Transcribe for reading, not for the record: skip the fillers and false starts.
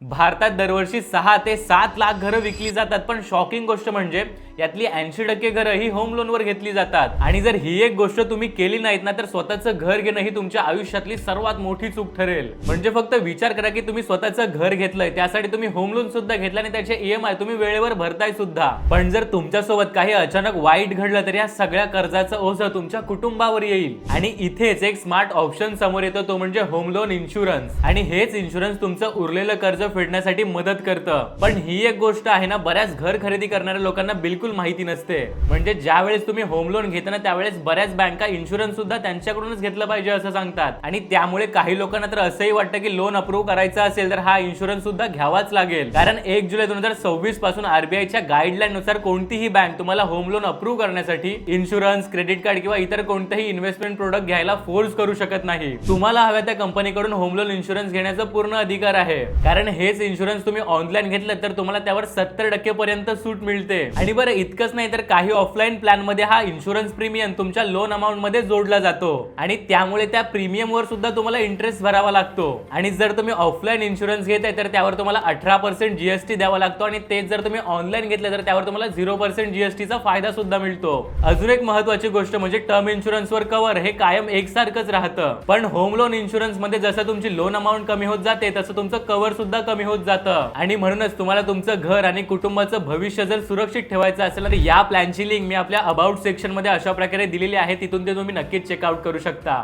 भारतात दरवर्षी 6 ते 7 लाख घरं विकली जातात, पण शॉकिंग गोष्ट म्हणजे यातली 80% घरं ही होम लोनवर घेतली जातात। आणि जर ही एक गोष्ट तुम्ही केली नाहीत ना, तर स्वतःचं घर घेणं ही तुमच्या आयुष्यातली सर्वात मोठी चूक ठरेल। म्हणजे फक्त विचार करा की तुम्ही स्वतःचं घर घेतलंय, त्यासाठी तुम्ही होम लोन सुद्धा घेतलं आणि त्याचे EMI तुम्ही वेळेवर भरताय सुद्धा, पण जर तुमच्यासोबत काही अचानक वाईट घडलं तर या सगळ्या कर्जाचं ओझं तुमच्या कुटुंबावर येईल। आणि इथेच एक स्मार्ट ऑप्शन समोर येतो, तो म्हणजे होम लोन इन्शुरन्स। आणि हेच इन्शुरन्स तुमचं उरलेलं कर्ज फेडण्यासाठी मदत करतं। पण ही एक गोष्ट आहे ना, बऱ्याच घर खरेदी करणाऱ्या लोकांना बिलकुल माहिती नसते। म्हणजे ज्या वेळेस तुम्ही होम लोन घेताना त्यावेळेस बऱ्याच बँका इन्शुरन्स सुद्धा त्यांच्याकडूनच घेतलं पाहिजे असं सांगतात। आणि त्यामुळे काही लोकांना तर असंही वाटतं की लोन अप्रूव्ह करायचं असेल तर हा इन्शुरन्स सुद्धा घ्यावाच लागेल, कारण 1 जुलै 2026 पासून RBIच्या गाईडलाईन नुसार कोणतीही बँक तुम्हाला होम लोन अप्रूव्ह करण्यासाठी इन्शुरन्स, क्रेडिट कार्ड किंवा इतर कोणतेही इन्व्हेस्टमेंट प्रोडक्ट घ्यायला फोर्स करू शकत नाही। तुम्हाला हव्या त्या कंपनीकडून होम लोन इन्शुरन्स घेण्याचा पूर्ण अधिकार आहे, कारण हेच इन्शुरन्स तुम्ही ऑनलाईन घेतलं तर तुम्हाला त्यावर 70% पर्यंत सूट मिळते। आणि बरं इतकंच नाही तर काही ऑफलाईन प्लॅन मध्ये हा इन्शुरन्स प्रीमियम तुमच्या लोन अमाउंट मध्ये जोडला जातो, आणि त्यामुळे त्या प्रीमियम वर सुद्धा तुम्हाला इंटरेस्ट भरावा लागतो। आणि जर तुम्ही ऑफलाईन इन्शुरन्स घेताय तर त्यावर तुम्हाला 18% GST द्यावा लागतो, आणि तेच जर तुम्ही ऑनलाईन घेतलं तर त्यावर तुम्हाला 0% GST चा फायदा सुद्धा मिळतो। अजून एक महत्त्वाची गोष्ट म्हणजे टर्म इन्शुरन्स वर कव्हर हे कायम एकसारखंच राहतं, पण होम लोन इन्शुरन्स मध्ये जसं तुमची लोन अमाउंट कमी होत जाते तसं तुमचं कव्हर सुद्धा कमी होत जातं। आणि म्हणूनच तुम्हाला तुमचं घर आणि कुटुंबाचं भविष्य जर सुरक्षित ठेवायचं असेल तर या प्लॅनची लिंक मी आपल्या अबाउट सेक्शन मध्ये अशा प्रकारे दिलेली आहे, तिथून ते तुम्ही नक्कीच चेकआउट करू शकता।